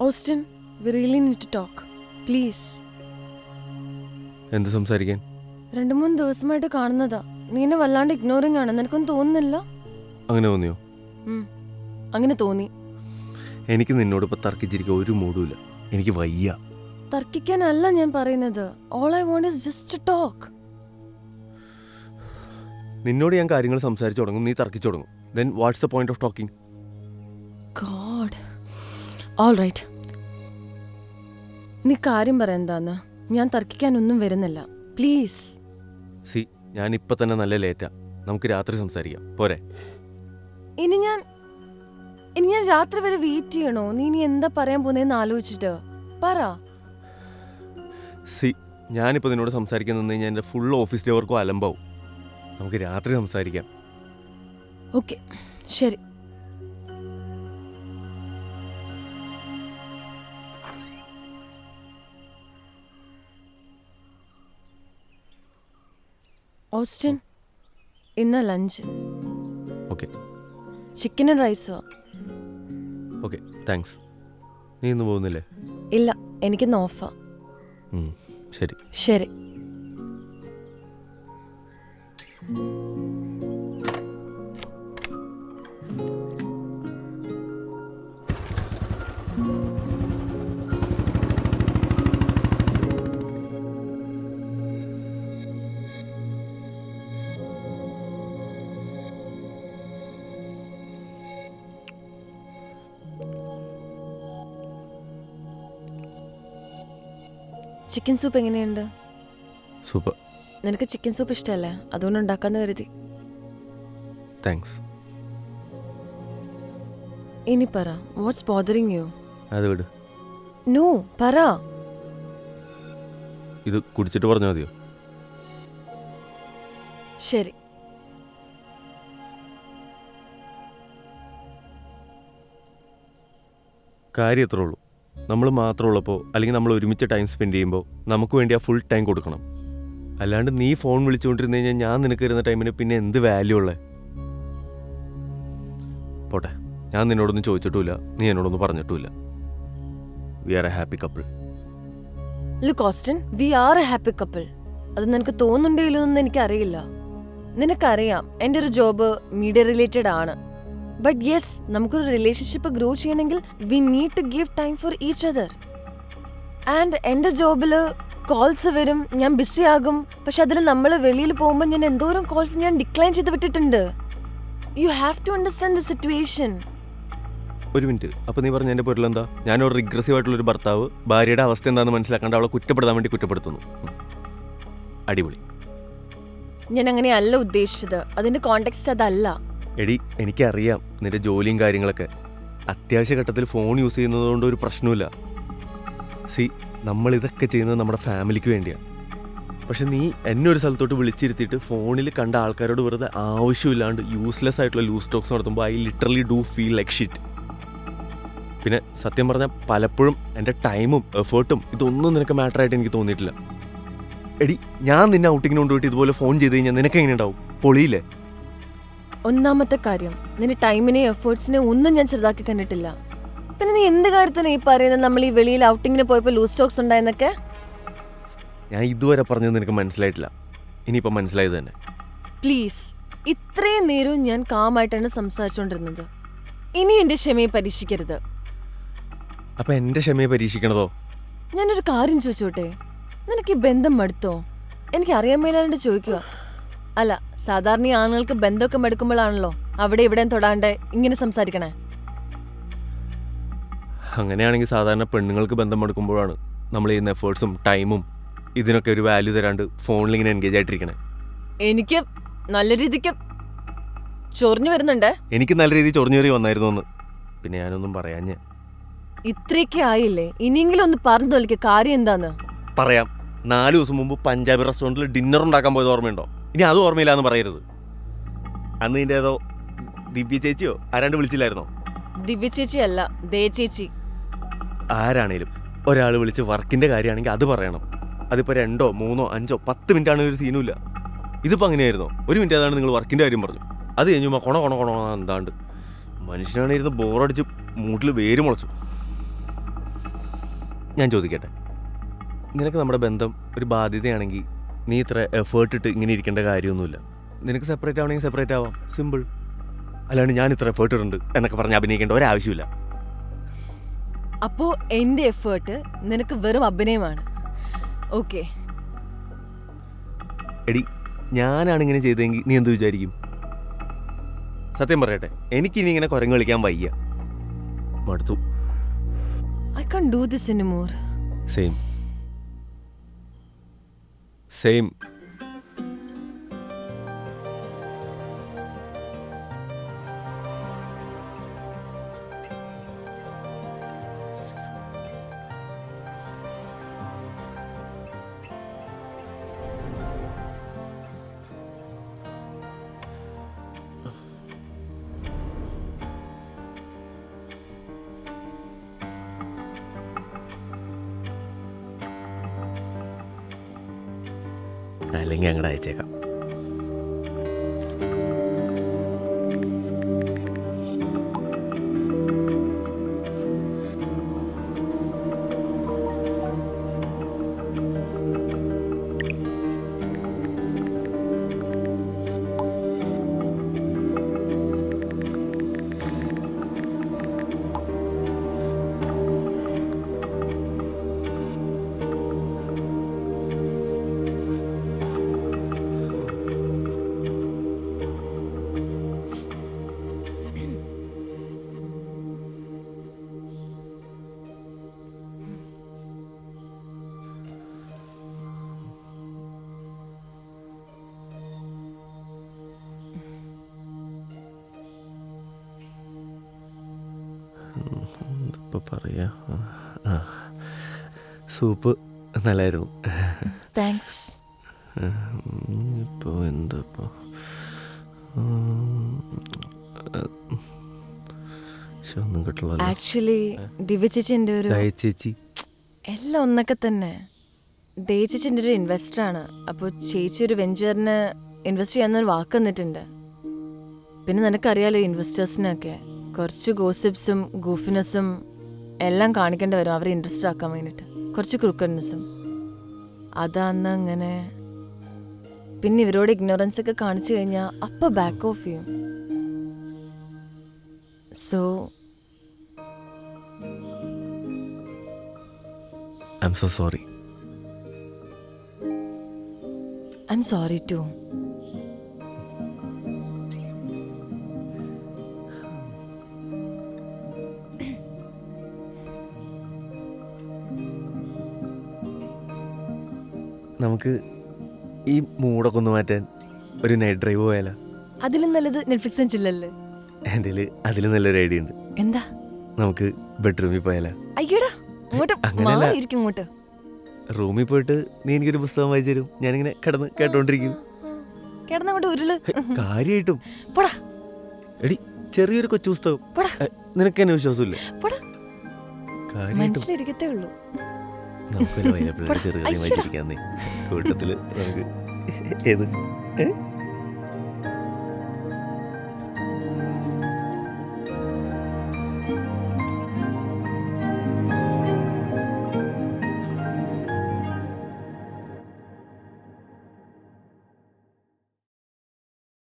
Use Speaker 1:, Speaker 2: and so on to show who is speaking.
Speaker 1: Austin, we really need to talk. Please.
Speaker 2: എന്ത് സംസാരിക്കാൻ?
Speaker 1: 2-3 ദിവസമായിട്ട് കാണുന്നതാ. നീ എന്നെ വല്ലാണ്ട് ഇഗ്നോറിംഗ് ആണ്. നിനക്കൊന്നും തോന്നുന്നില്ല?
Speaker 2: അങ്ങനെ തോന്നിയോ?
Speaker 1: അങ്ങനെ തോന്നി.
Speaker 2: എനിക്ക് നിന്നോട് ഇപ്പൊ തർക്കിച്ചിരിക്കാൻ ഒരു മൂടുമില്ല. എനിക്ക് വയ്യ.
Speaker 1: തർക്കിക്കാനല്ല ഞാൻ പറയുന്നത്. All I want is just to talk.
Speaker 2: നിന്നോട് ഞാൻ കാര്യങ്ങൾ സംസാരിച്ചു തുടങ്ങും, നീ തർക്കിച്ചു തുടങ്ങും. Then what's the point of talking?
Speaker 1: God. All right. നീ കാര്യം പറ എന്താന്ന്. ഞാൻ തർക്കിക്കാനൊന്നും വരുന്നില്ല. പ്ലീസ്.
Speaker 2: സി, ഞാൻ ഇപ്പൊ തന്നെ നല്ല ലേറ്റാ. നമുക്ക് രാത്രി സംസാരിക്കാം, പോരെ?
Speaker 1: ഇനി ഞാൻ രാത്രി വരെ വെയിറ്റ് ചെയ്യണോ? നീ ഇനി എന്താ പറയാൻ പോകുന്നതെന്ന് ആലോചിച്ചിട്ട് പറ.
Speaker 2: സി, ഞാനിപ്പോൾ നിന്നോട് സംസാരിക്കാൻ നിന്ന് കഴിഞ്ഞാൽ എൻ്റെ ഫുൾ ഓഫീസിലെ വർക്കും അലമ്പാവും. നമുക്ക് രാത്രി സംസാരിക്കാം.
Speaker 1: ഓക്കെ, ശരി. ഓസ്റ്റിൻ, ഇന്ന് ലഞ്ച്.
Speaker 2: ഓക്കെ.
Speaker 1: ചിക്കനും റൈസോ?
Speaker 2: Okay, thanks. നീ ഇന്ന് പോകുന്നില്ലേ?
Speaker 1: ഇല്ല, എനിക്കിന്ന് ഓഫാ.
Speaker 2: ശരി
Speaker 1: ശരി. ചിക്കൻ സൂപ്പ് എങ്ങനെയുണ്ട്?
Speaker 2: സൂപ്പർ.
Speaker 1: നിനക്ക് ചിക്കൻ സൂപ്പ് ഇഷ്ടമല്ലേ? അതുകൊണ്ട് ഉണ്ടാക്കാന്ന് കരുതി.
Speaker 2: താങ്ക്സ്.
Speaker 1: ഇനി പറ, വാട്ട്സ് ബോദറിങ് യു?
Speaker 2: അത് വിട്.
Speaker 1: നോ, പറ.
Speaker 2: ഇത് കുടിച്ചിട്ട് പറഞ്ഞാൽ മതിയോ?
Speaker 1: ശരി.
Speaker 2: കാര്യം എത്രേ ഉള്ളൂ. നമ്മൾ മാത്രമുള്ളപ്പോൾ അല്ലെങ്കിൽ നമ്മൾ ഒരുമിച്ച് ടൈം സ്പെൻഡ് ചെയ്യുമ്പോൾ നമുക്ക് വേണ്ടി ആ ഫുൾ ടൈം കൊടുക്കണം. അല്ലാണ്ട് നീ ഫോൺ വിളിച്ചുകൊണ്ടിരുന്ന് കഴിഞ്ഞാൽ ഞാൻ നിനക്ക് തരുന്ന ടൈമിന് പിന്നെ എന്ത് വാല്യൂ ഉള്ളത്? പോട്ടെ, ഞാൻ നിന്നോടൊന്നും ചോദിച്ചിട്ടുമില്ല, നീ എന്നോടൊന്നും പറഞ്ഞിട്ടുമില്ല. We are a happy couple.
Speaker 1: Look Austin, we are a happy couple. അത് നിനക്ക് തോന്നുന്നുണ്ടെങ്കിലൊന്നും എനിക്കറിയില്ല. നിനക്കറിയാം എൻ്റെ ഒരു ജോബ് മീഡിയ റിലേറ്റഡ് ആണ്. ബട്ട് യെസ്, നമുക്കൊരു റിലേഷൻഷിപ്പ് ഗ്രോ ചെയ്യണമെങ്കിൽ we need to give time for each other. And എൻ്റെ ജോബിൽ കോൾസ് വരും, ഞാൻ ബിസി ആകും. പക്ഷെ അതിൽ നമ്മൾ വെളിയിൽ പോകുമ്പോൾ ഞാൻ എന്തോരം കോൾസ് ഞാൻ ഡിക്ലൈൻ ചെയ്ത് വിട്ടിട്ടുണ്ട്. You have to understand the situation.
Speaker 2: ഒരു മിനിറ്റ്, അപ്പോൾ നീ പറഞ്ഞ എൻ്റെ പൊരുളെന്താ? ഞാനൊരു റിഗ്രസീവ് ആയിട്ടുള്ളൊരു ഭർത്താവ് ഭാര്യയുടെ അവസ്ഥ എന്താണെന്ന് മനസ്സിലാക്കാണ്ട് അവളെ കുറ്റപ്പെടുത്താൻ വേണ്ടി കുറ്റപ്പെടുത്തുന്നു. അടിപൊളി.
Speaker 1: ഞാൻ അങ്ങനെയല്ല ഉദ്ദേശിച്ചത്. അതിൻ്റെ കോണ്ടെക്സ്റ്റ് അതല്ല.
Speaker 2: എടി, എനിക്കറിയാം നിന്റെ ജോലിയും കാര്യങ്ങളൊക്കെ. അത്യാവശ്യ ഘട്ടത്തിൽ ഫോൺ യൂസ് ചെയ്യുന്നതുകൊണ്ട് ഒരു പ്രശ്നമില്ല. സി, നമ്മൾ ഇതൊക്കെ ചെയ്യുന്നത് നമ്മുടെ ഫാമിലിക്ക് വേണ്ടിയാണ്. പക്ഷെ നീ എന്നെ ഒരു സ്ഥലത്തോട്ട് വിളിച്ചിരുത്തിയിട്ട് ഫോണിൽ കണ്ട ആൾക്കാരോട് വെറുതെ ആവശ്യമില്ലാണ്ട് യൂസ്ലെസ് ആയിട്ടുള്ള ലൂസ് ടോക്സ് നടത്തുമ്പോൾ I literally do feel like shit. പിന്നെ സത്യം പറഞ്ഞാൽ പലപ്പോഴും എൻ്റെ ടൈമും എഫേർട്ടും ഇതൊന്നും നിനക്ക് മാറ്ററായിട്ട് എനിക്ക് തോന്നിയിട്ടില്ല. എടി, ഞാൻ നിന്നെ ഔട്ടിങ്ങിന് കൊണ്ടുപോയിട്ട് ഇതുപോലെ ഫോൺ ചെയ്ത് കഴിഞ്ഞാൽ നിനക്ക് എങ്ങനെ ഉണ്ടാവും? പൊളിയില്ലേ?
Speaker 1: ഒന്നാമത്തെ കാര്യം, നിന്റെ ടൈമിനെ എഫേർട്സിനെ ഒന്നും ഞാൻ ചെറുതാക്കി കണ്ടിട്ടില്ല. പിന്നെ നീ എന്ത് കാര്യത്തിനാണ് ഈ പറയുന്നത് നമ്മൾ ഈ വെളിയിൽ ഔട്ടിങ്ങിന് പോയപ്പോൾ ലൂസ് ടോക്സ് ഉണ്ടായെന്നൊക്കെ?
Speaker 2: ഞാൻ ഇതുവരെ പറഞ്ഞത് നിനക്ക് മനസ്സിലായിട്ടില്ല. ഇനിയിപ്പോൾ മനസ്സിലായത് തന്നെ.
Speaker 1: പ്ലീസ്, ഇത്രയും നേരവും ഞാൻ കാമായിട്ടാണ് സംസാരിച്ചുകൊണ്ടിരുന്നത്. ഇനി എൻ്റെ ക്ഷമയെ പരീക്ഷിക്കരുത്.
Speaker 2: അപ്പം എൻ്റെ ക്ഷമയെ പരീക്ഷിക്കണതോ?
Speaker 1: ഞാനൊരു കാര്യം ചോദിച്ചോട്ടെ, നിനക്ക് ഈ ബന്ധം മടുത്തോ? എനിക്ക് അറിയാൻ മേലാണ്ട് ചോദിക്കുക. അല്ല, സാധാരണ ഈ ആണുങ്ങൾക്ക് ബന്ധമൊക്കെ മടുക്കുമ്പോഴാണല്ലോ അവിടെ ഇവിടെ തൊടാണ്ട് ഇങ്ങനെ സംസാരിക്കണേ.
Speaker 2: അങ്ങനെയാണെങ്കിൽ സാധാരണ പെണ്ണുങ്ങൾക്ക് ബന്ധം മടുക്കുമ്പോഴാണ് നമ്മൾ ചെയ്യുന്ന എഫേർട്സും ടൈമും ഇതിനൊക്കെ ഒരു വാല്യൂ തരാണ്ട് ഫോണിൽ ഇങ്ങനെ എൻഗേജ് ആയിട്ടിരിക്കണേ.
Speaker 1: എനിക്ക് നല്ല രീതിക്ക് ചൊറിഞ്ഞു വരുന്നുണ്ട്.
Speaker 2: എനിക്ക് നല്ല രീതിയിൽ ചൊറിഞ്ഞേറി വന്നായിരുന്നു എന്ന്. പിന്നെ ഞാനൊന്നും പറയാഞ്ഞ.
Speaker 1: ഇത്രയൊക്കെ ആയില്ലേ, ഇനിയെങ്കിലും ഒന്ന് പറഞ്ഞു തോലിക്ക കാര്യം എന്താന്ന്.
Speaker 2: പറയാം. 4 ദിവസം മുമ്പ് പഞ്ചാബി റെസ്റ്റോറൻറ്റിൽ ഡിന്നർ ഉണ്ടാക്കാൻ പോയത് ഓർമ്മയുണ്ടോ? ഇനി അത് ഓർമ്മയില്ല എന്ന് പറയരുത്. അന്ന് നിന്റെ ഏതോ ദിവ്യ ചേച്ചിയോ ആരാണ്ട് വിളിച്ചില്ലായിരുന്നോ?
Speaker 1: ദിവ്യ ചേച്ചി അല്ല, ദേ ചേച്ചി.
Speaker 2: ആരാണേലും ഒരാൾ വിളിച്ച് വർക്കിൻ്റെ കാര്യമാണെങ്കിൽ അത് പറയണം. അതിപ്പോൾ 2, 3, 5, 10 മിനിറ്റ് ആണെങ്കിൽ ഒരു സീനുമില്ല. ഇതിപ്പോൾ അങ്ങനെയായിരുന്നോ? 1 മിനിറ്റ് ഏതാണ് നിങ്ങൾ വർക്കിൻ്റെ കാര്യം പറഞ്ഞു. അത് കഴിഞ്ഞു കൊണ എന്താണ്ട് മനുഷ്യനാണിരുന്ന് ബോറടിച്ച് മൂട്ടിൽ വേര് മുളച്ചു. ഞാൻ ചോദിക്കട്ടെ, നിനക്ക് നമ്മുടെ ബന്ധം ഒരു ബാധ്യതയാണെങ്കിൽ നീ ഇത്ര എഫേർട്ട് ഇട്ട് ഇങ്ങനെ ഇരിക്കേണ്ട കാര്യമൊന്നുമില്ല. നിനക്ക് സെപ്പറേറ്റ് ആവണമെങ്കിൽ സെപ്പറേറ്റ് ആവാം, സിമ്പിൾ. അല്ലാണ്ട് ഞാൻ ഇത്ര എഫേർട്ട് ഇടുന്നുണ്ട് എന്നൊക്കെ പറഞ്ഞ് അഭിനയിക്കേണ്ട ഒരാവശ്യമില്ല.
Speaker 1: അപ്പോ എന്റെ എഫേർട്ട് നിനക്ക് വെറും അഭിനയമാണ്. ഓക്കെ,
Speaker 2: എടി, ഞാനാണ് ഇങ്ങനെ ചെയ്തതെങ്കിൽ നീ എന്ത് വിചാരിക്കും? സത്യം പറയട്ടെ, എനിക്കിനി ഇങ്ങനെ കുരങ്ങ് കളിക്കാൻ വയ്യ, മടുത്തു.
Speaker 1: I can't do this anymore.
Speaker 2: Same same. അല്ലെങ്കിൽ അങ്ങോട്ട് അയച്ചേക്കാം. ഇപ്പോൾ പറയാ, സൂപ്പ് നല്ലായിരുന്നു.
Speaker 1: താങ്ക്സ്.
Speaker 2: ഇപ്പോൾ എന്താ ഇപ്പോൾ ഒന്നും കിട്ടുള്ളൂ.
Speaker 1: ആക്ച്വലി ദിവ്യ ചേച്ചിന്റെ ഒരു
Speaker 2: ചേച്ചി
Speaker 1: എല്ലാം ഒന്നൊക്കെ തന്നെ. ദേവ് ചേച്ചിന്റെ ഒരു ഇൻവെസ്റ്ററാണ്. അപ്പോൾ ചേച്ചി ഒരു വെഞ്ചറിന് ഇൻവെസ്റ്റ് ചെയ്യാന്നൊരു വാക്ക് തന്നിട്ടുണ്ട്. പിന്നെ നിനക്കറിയാലോ, ഇൻവെസ്റ്റേഴ്സിനൊക്കെ കുറച്ച് ഗോസിപ്സും ഗൂഫിനെസ്സും എല്ലാം കാണിക്കേണ്ടി വരും അവരെ ഇൻട്രസ്റ്റ് ആക്കാൻ വേണ്ടിയിട്ട്, കുറച്ച് ക്രൂക്കഡ്നെസ്സും. അതാന്ന് അങ്ങനെ. പിന്നെ ഇവരോട് ഇഗ്നോറൻസ് ഒക്കെ കാണിച്ചു കഴിഞ്ഞാൽ അപ്പം ബാക്ക് ഓഫ് ചെയ്യും. So
Speaker 2: I'm so sorry.
Speaker 1: I'm sorry too.
Speaker 2: നമുക്ക് ഈ മൂടൊക്കെ ഒന്ന് മാറ്റാൻ ഒരു നൈറ്റ് ഡ്രൈവ് പോയാലോ?
Speaker 1: അതിലും നല്ലത് നെറ്റ്ഫ്ലിക്സ് ചില്ലല്ലേ.
Speaker 2: എൻ്റെ അതിലും നല്ലൊരു ഐഡിയ ഉണ്ട്.
Speaker 1: എന്താ?
Speaker 2: നമുക്ക് ബെഡ്റൂമിൽ പോയാലോ?
Speaker 1: അയ്യടാ, ഇങ്ങോട്ട് മാറിയിരിക്കും. ഇങ്ങോട്ട്
Speaker 2: റൂമിൽ പോയിട്ട് നീ എനിക്കൊരു പുസ്തകം വായിച്ചു തരും, ഞാനിങ്ങനെ കിടന്ന് കേട്ടോണ്ടിരിക്കും.
Speaker 1: കിടന്നങ്ങോട്ട് ഉരുള്.
Speaker 2: കാര്യമായിട്ടും
Speaker 1: പോടാ.
Speaker 2: എടി, ചെറിയൊരു കൊച്ചു പുസ്തകം. നിനക്ക് എന്നെ വിശ്വാസമില്ല?
Speaker 1: മനസ്സിലിരിക്കത്തേ ഉള്ളൂ.
Speaker 2: നമുക്ക് ചെറുകഥ വായിച്ചിരിക്കാന്നേ കൂട്ടത്തില്. നമുക്ക് ഏത്